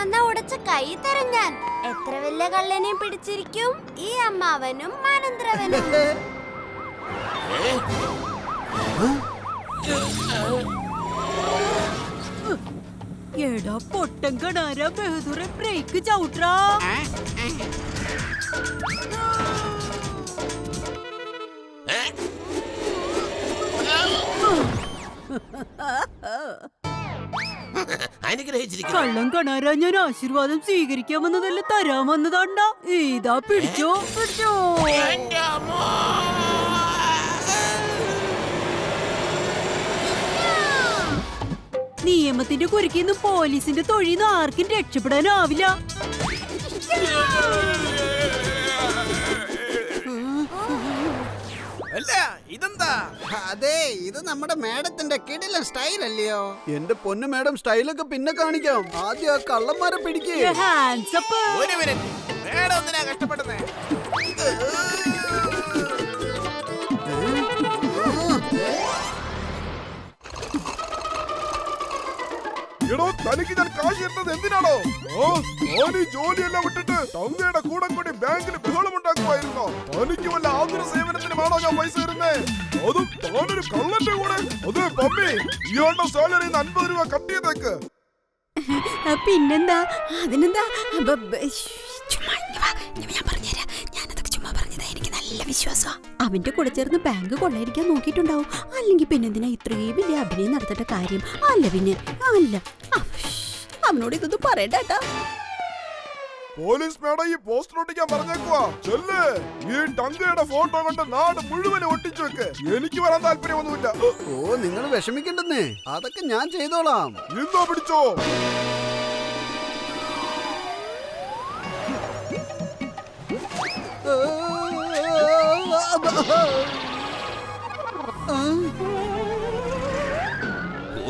വന്ന ഉടച്ച കൈ തരം ഞാൻ. എത്ര വലിയ കള്ളനെയും പിടിച്ചിരിക്കും ഈ അമ്മാവനും മാനന്ദ്രവനും. എടാ പൊട്ടൻ കണാര ബഹദൂറെ ബ്രേക്ക് ചവിട്ടാ. കള്ളം കണാര ഞാൻ ആശീർവാദം സ്വീകരിക്കാൻ വന്നതല്ല, തരാൻ വന്നതാണ്ടാ. ഇതാ പിടിച്ചോ പിടിച്ചോ. നിയമത്തിന്റെ കുരുക്കിന്ന് പോലീസിന്റെ തൊഴിന്ന് ആർക്കും രക്ഷപ്പെടാനാവില്ല. ഇതെന്താ? അതെ, ഇത് നമ്മുടെ മേഡത്തിന്റെ കിടിലൻ സ്റ്റൈൽ അല്ലയോ? എന്റെ പൊന്നു മേഡം, സ്റ്റൈലൊക്കെ പിന്നെ കാണിക്കാം. ആദ്യം ആ കള്ളന്മാരെ പിടിക്കേ. Hands up. ഒരു മിനിറ്റ്, മേഡം എന്തിനാ കഷ്ടപ്പെടുന്നേ? എടോ, തനിക്ക് ഞാൻ കാശ് തരുന്നത് എന്തിനാണോ? ജോലിയെല്ലാം വിട്ടിട്ട് തങ്ങയുടെ കൂടെ കൂടി ബാങ്കിൽ ബഹളം ഉണ്ടാക്കുമായിരുന്നോ? തനിക്ക് വല്ല ആതുര സേവനത്തിനുമാണോ ഞാൻ പൈസ തരുന്നേ? അതും താനൊരു കള്ളന്റെ കൂടെ. അതെ പമ്മി, ഇയാളുടെ സാലറി 50 രൂപ കട്ട് ചെയ്തേക്ക്. പിന്നെന്താ? അതിനെന്താ? അവന്റെ കൂടെ ചേർന്ന് ബാങ്ക് കൊള്ളയടിക്കാൻ നോക്കിയിട്ടുണ്ടാവും. അല്ലെങ്കിൽ പിന്നെന്തിനാ ഇത്രയും വലിയ അഭിനയം നടത്തേണ്ട കാര്യം? അല്ല പിന്നെ അല്ല, അവനോട് ഇതൊന്നും പറയണ്ട. പോലീസ് മേഡം ഈ പോസ്റ്റർ ഒട്ടിക്കാൻ പറഞ്ഞേക്കുവാ. ചെല്ല്, ഈ ടങ്കയുടെ ഫോട്ടോ കൊണ്ട് നാട് മുഴുവൻ ഒട്ടിച്ചു വെക്ക്. എനിക്ക് വരാൻ താല്പര്യമൊന്നുമില്ല. ഓ, നിങ്ങൾ വിഷമിക്കണ്ടെന്നേ, അതൊക്കെ ഞാൻ ചെയ്തോളാം. ഇന്നോ പിടിച്ചോ.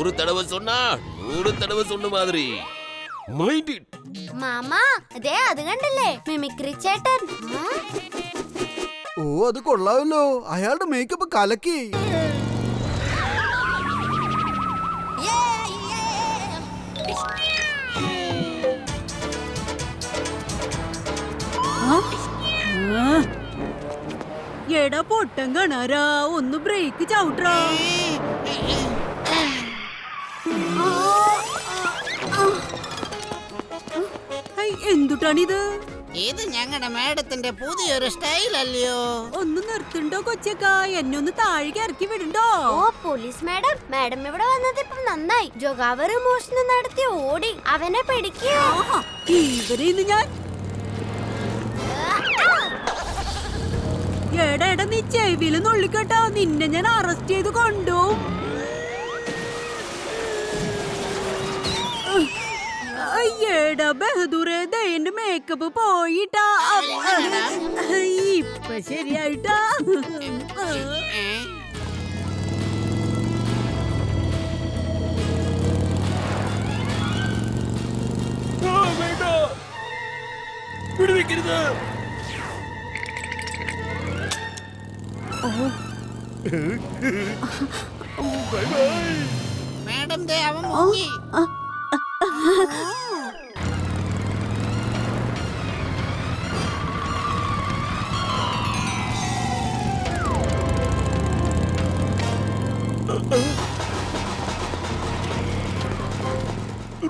ஒரு தடவை சொன்னா 100 தடவை சொன்ன மாதிரி. Mind it. മാമാ, അതെ അത് കണ്ടില്ലേ മിമിക്രി ചേട്ടൻ? ഓ, അത് കൊള്ളാമല്ലോ. അയാളുടെ മേക്കപ്പ് കലക്കി. എടാ പൊട്ടൻ കണാരാ, ഒന്ന് ബ്രേക്ക് ചവിട്ടാ. എന്തുട്ടാണിത്? ഇത് ഞങ്ങളുടെ മേഡത്തിന്റെ പുതിയൊരു സ്റ്റൈൽ അല്ലയോ? ഒന്ന് നിർത്തുണ്ടോ കൊച്ചക്ക? എന്നെ ഒന്ന് താഴേക്ക് ഇറക്കി വിടുണ്ടോ? ഓ പോലീസ് മാഡം, മാഡം ഇവിടെ വന്നത് ഇപ്പം നന്നായി. ജോഗാവർ മോഷണം നടത്തി ഓടി. അവനെ പിടിക്കുക. ഇവരെ ഇന്ന് ഞാൻ എടാ നീ ചെവിയില് നുള്ളിക്കട്ടോ. നിന്നെ ഞാൻ അറസ്റ്റ് ചെയ്ത് കൊണ്ടുപോകും. അയ്യേടാ ബഹദൂറെ, എന്റെ മേക്കപ്പ് പോയിട്ടാ. ഇപ്പൊ ശരിയായിട്ടാ. വിടുവിക്കരുത്. മേഡം ദേ അവൻ മുങ്ങി.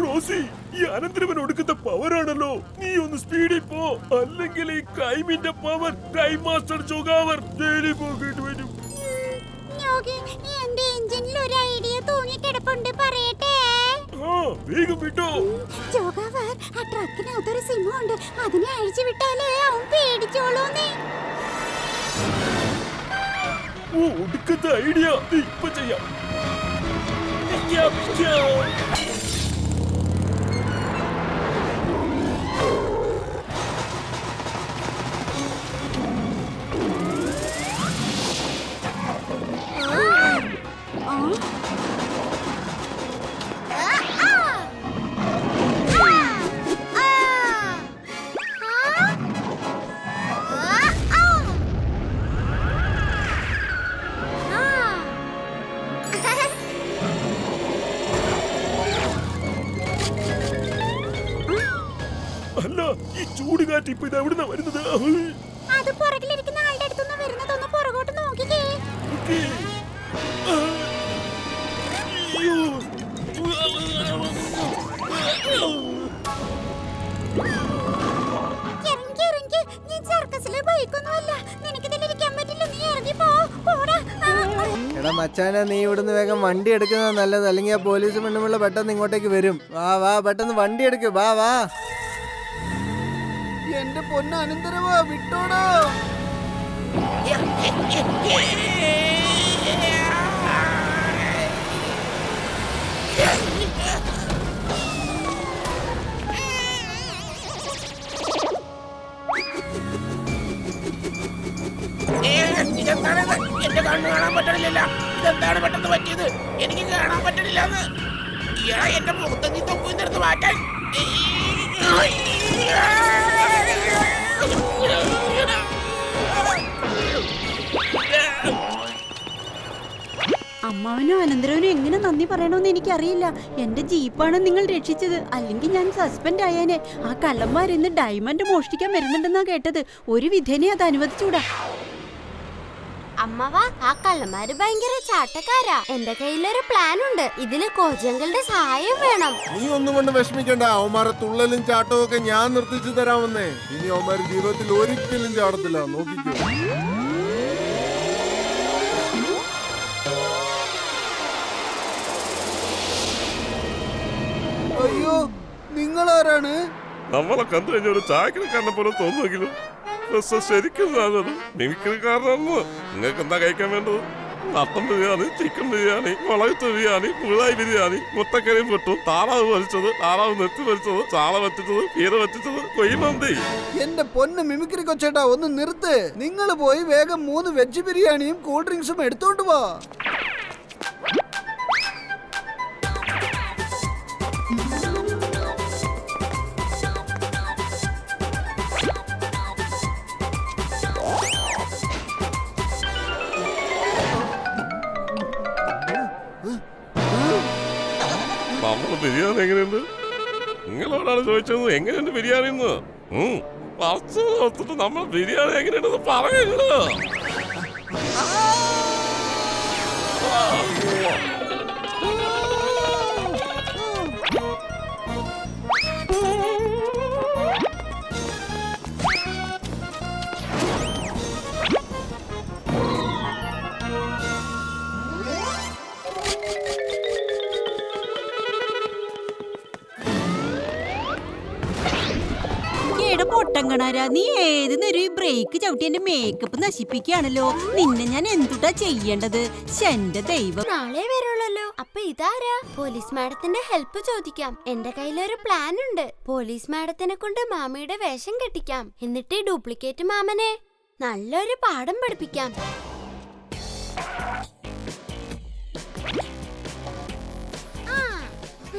റോസി, ഈ അനന്തരവൻ ഒടുക്കത്തെ പവറാണല്ലോ. നീ ഒന്ന് സ്പീഡിൽ പോ, അല്ലെങ്കിൽ ഈ ടൈമിന്റെ പവർ ടൈം മാസ്റ്റർ ജോഗാവർ ജയിലിൽ പോകേണ്ടി വരും. എന്റെ എഞ്ചിനിൽ ഒരു ഐഡിയ തൂങ്ങിക്കിടപ്പുണ്ട്, പറയട്ടെ? വേഗം വിട്ടോ. ജോഗാവർ, ആ ട്രക്കിനകത്തൊരു സിംഹമുണ്ട്. അതിനെ അഴിച്ചു വിട്ടാലേ അവൻ പേടിച്ചോളൂന്നേ. ഓ, ഒടുക്കത്തെ ഐഡിയ. ഇപ്പൊ ചെയ്യാം. ഈ ചൂട് കാറ്റ് ഇപ്പൊ ഇത് എവിടുന്നാ വരുന്നത്? അത് പുറകിലിരിക്കുന്ന ആളുടെ അടുത്തുനിന്ന് വരുന്നതൊന്ന് പുറകോട്ട് നോക്കിക്കേ. ഓക്കേ. അയ്യോ. ഇറങ്ങി ഇറങ്ങി, നീ സർക്കസിലെ ബൈക്കൊന്നുമല്ല, നിനക്കിതിലിരിക്കാൻ പറ്റില്ല, നീ ഇറങ്ങി പോടാ. എടാ മച്ചാനെ, നീ ഇവിടുന്ന് വേഗം വണ്ടി എടുക്കുന്നത് നല്ലത്, അല്ലെങ്കിൽ ആ പോലീസ് പെണ്ണുമുള്ള പെട്ടെന്ന് ഇങ്ങോട്ടേക്ക് വരും. വാ പെട്ടെന്ന് വണ്ടി എടുക്ക്, വാ. എന്റെ പൊന്ന അനന്തരവാ, വിട്ടോടോ. ഇതെന്താണിത്? എന്റെ കണ്ണ് കാണാൻ പറ്റണില്ല. ഇതെന്താണ് പെട്ടെന്ന് പറ്റിയത്? എനിക്ക് കാണാൻ പറ്റണില്ലെന്ന്. ഇയാ എന്റെ മുഖത്ത് നീ തൊപ്പിന്നെടുത്ത് മാറ്റാൻ. അമ്മാവനും അനന്തരവനും എങ്ങനെ നന്ദി പറയണമെന്ന് എനിക്കറിയില്ല. എന്റെ ജീപ്പാണ് നിങ്ങൾ രക്ഷിച്ചത്, അല്ലെങ്കിൽ ഞാൻ സസ്പെൻഡ് ആയേനെ. ആ കള്ളന്മാർ ഇന്ന് ഡയമണ്ട് മോഷ്ടിക്കാൻ വരുന്നുണ്ടെന്നാ കേട്ടത്. ഒരു വിധേനെ അത് അനുവദിച്ചൂടാ. അമ്മവാ, ആ കള്ളന്മാര് ഭയങ്കര ചാട്ടക്കാരാ. എന്റെ കയ്യിലൊരു പ്ലാൻ ഉണ്ട്. ഇതില് കോജങ്ങളുടെ സഹായം വേണം. നീ ഒന്നും കൊണ്ട് വിഷമിക്കണ്ട. അവന്മാരെ തുള്ളലും ചാട്ടവും ഒക്കെ ഞാൻ നിർത്തിച്ചു തരാമെന്നേ. ഇനി അവന്മാര് ജീവിതത്തിൽ ഒരിക്കലും ചാടത്തില്ല, നോക്കിക്കോ. അയ്യോ, നിങ്ങളാരാണ്? നമ്മളെ കണ്ടു കഴിഞ്ഞ ഒരു ചായക്കടക്കാരനെ പോലെ തോന്നുമെങ്കിലും ശരിക്കും മിമിക്രിക്കാരനാണെന്ന്. നിങ്ങൾക്ക് എന്താ കഴിക്കാൻ വേണ്ടത്? മട്ടൻ ബിരിയാണി, ചിക്കൻ ബിരിയാണി, മുളക് ബിരിയാണി, മുളായി ബിരിയാണി, മുട്ടക്കറിയും പൊട്ടും, താറാവ് പൊരിച്ചത്, താറാവ് നെത്തി പൊരിച്ചത്, ചാള വറ്റിച്ചത്, പീര വറ്റിച്ചത്, കൊയ്മന്തി. എന്റെ പൊന്ന് മിമിക്രി കൊച്ചേട്ടാ, ഒന്ന് നിർത്ത്. നിങ്ങൾ പോയി വേഗം 3 വെജ് ബിരിയാണിയും കൂൾ ഡ്രിങ്ക്സും എടുത്തോണ്ട് വാ. നമ്മള് ബിരിയാണി എങ്ങനെയുണ്ട്? നിങ്ങളോടാണ് ചോദിച്ചത് എങ്ങനെയുണ്ട് ബിരിയാണി എന്ന്. പറച്ച് ഓർത്തിട്ട് നമ്മൾ ബിരിയാണി എങ്ങനെയുണ്ടെന്ന് പറയുന്നത്. പൊട്ടങ്കണാരാ, നീ ഏത് നേരം ബ്രേക്ക് ചവിട്ടി എന്റെ മേക്കപ്പ് നശിപ്പിക്കുകയാണല്ലോ. നിന്നെ ഞാൻ എന്തുട്ടാ ചെയ്യേണ്ടത്? എന്റെ ദൈവം, നാളെ വരുള്ളല്ലോ. അപ്പൊ ഇതാരാ? പോലീസ് മാഡത്തിന്റെ ഹെൽപ്പ് ചോദിക്കാം. എന്റെ കയ്യിലൊരു പ്ലാൻ ഉണ്ട്. പോലീസ് മാഡത്തിനെ കൊണ്ട് മാമിയുടെ വേഷം കെട്ടിക്കാം. എന്നിട്ട് ഈ ഡ്യൂപ്ലിക്കേറ്റ് മാമനെ നല്ലൊരു പാഠം പഠിപ്പിക്കാം.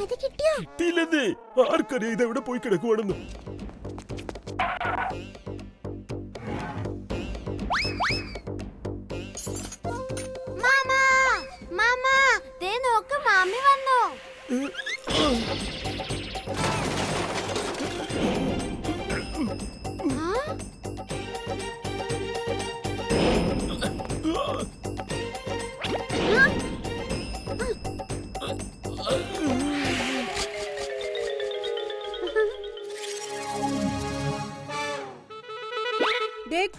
അത് കിട്ടിയോ? കിട്ടിയില്ലെന്നേ. ആർക്കറിയാം ഇതെവിടെ പോയി കിടക്കുവാണെന്ന്. മാമാ, മാമാ, ദേ നോക്ക്, മാമി വന്നു.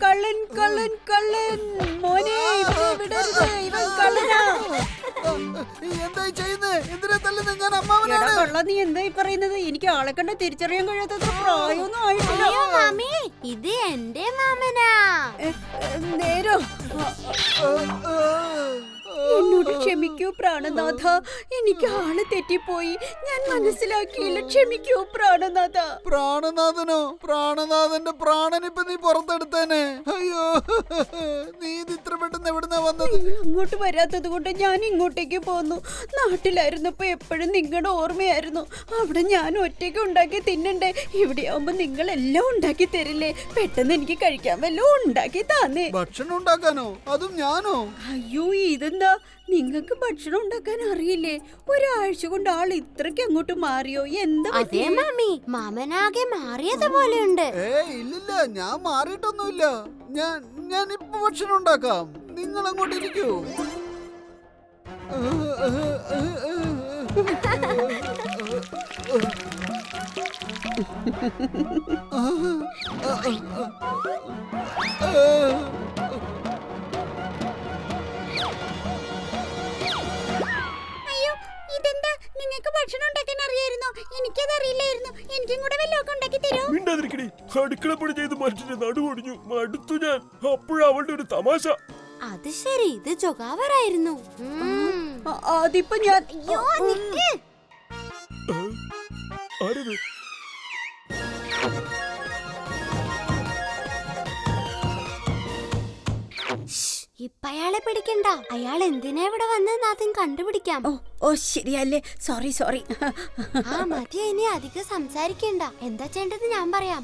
കള്ളൻ കള്ളൻ കള്ളൻ, മോനെ ഇവനെ വിടരുത്, ഇവൻ കള്ളനാ. എന്തായി ചെയ്യുന്നത്? എന്തിനാ തല്ലുന്നത്? ഞാൻ അമ്മാവനാണ്. കള്ള, നീ എന്തായി പറയുന്നത്? എനിക്ക് ആളെ കണ്ട് തിരിച്ചറിയാൻ കഴിയാത്തത്ര പ്രായമൊന്നും ആയിട്ടില്ല. അയ്യോ മാമി, ഇത് എന്റെ മാമനാ. നേരോ? എന്നോട് ക്ഷമിക്കൂ പ്രാണനാഥ, എനിക്ക് ആള് തെറ്റിപ്പോയി, ഞാൻ മനസ്സിലാക്കിയില്ല, ക്ഷമിക്കൂ പ്രാണനാഥ. പ്രാണനാഥനോ? പ്രാണനാഥന്റെ പ്രാണനിപ്പൊ നീ പുറത്തെടുത്തേനെ. അയ്യോ, നീ ഇത് ഇത്ര പെട്ടെന്ന് എവിടുന്നാ വന്നത്? അങ്ങോട്ട് വരാത്തത് കൊണ്ട് ഞാൻ ഇങ്ങോട്ടേക്ക് പോന്നു. നാട്ടിലായിരുന്നപ്പോ എപ്പോഴും നിങ്ങളുടെ ഓർമ്മയായിരുന്നു. അവിടെ ഞാൻ ഒറ്റയ്ക്ക് ഉണ്ടാക്കി തിന്നണ്ടേ? ഇവിടെ ആവുമ്പോ നിങ്ങൾ എല്ലാം ഉണ്ടാക്കി തരില്ലേ? പെട്ടെന്ന് എനിക്ക് കഴിക്കാൻ വല്ലതും ഉണ്ടാക്കി താന്നേ. ഭക്ഷണം ഉണ്ടാക്കാനോ? അതും ഞാനോ? അയ്യോ, ഇതെന്താ? നിങ്ങൾക്ക് ഭക്ഷണം ഉണ്ടാക്കാൻ അറിയില്ലേ? ഒരാഴ്ച കൊണ്ട് ആൾ ഇത്രയ്ക്ക് അങ്ങോട്ട് മാറിയോ? എന്താ അതെ പറ്റിയേ? മാമി, മാമനാകെ മാറിയതുപോലെയുണ്ട്. ഇല്ലില്ല, ഞാൻ മാറിയിട്ടൊന്നുമില്ല. ഞാൻ ഇപ്പൊ ഭക്ഷണം ഉണ്ടാക്കാം. നിങ്ങൾ അങ്ങോട്ട് ഇരിക്കൂ. അയ്യോ, ഇതെന്താ? നിങ്ങൾക്ക് ഭക്ഷണം ഉണ്ടാക്കാൻ അറിയായിരുന്നോ? എനിക്കത് അറിയില്ലായിരുന്നു. എനിക്കും കൂടെ വല്ലതൊക്കെ ഉണ്ടാക്കി തരുമോ? മിണ്ടാതിരിക്കടി. അടുക്കളപ്പണി ചെയ്ത് മനുഷ്യന്റെ നടുവൊടിഞ്ഞു മടുത്തു ഞാൻ. അപ്പോഴാ അവളുടെ ഒരു തമാശ. അത് ശരി, ഇത് ജൊഗാവറായിരുന്നു. അതിപ്പോ ഞാൻ അയ്യോ, നിക്ക്. ആരത്? ഇപ്പൊ അയാളെ പിടിക്കണ്ട. അയാൾ എന്തിനാ ഇവിടെ വന്നെന്ന് ആദ്യം കണ്ടുപിടിക്കാം. ഓ ശരിയല്ലേ. സോറി. ആ മതി, ഇനി അധികം സംസാരിക്കണ്ട. എന്താ ചെയ്യേണ്ടത് ഞാൻ പറയാം.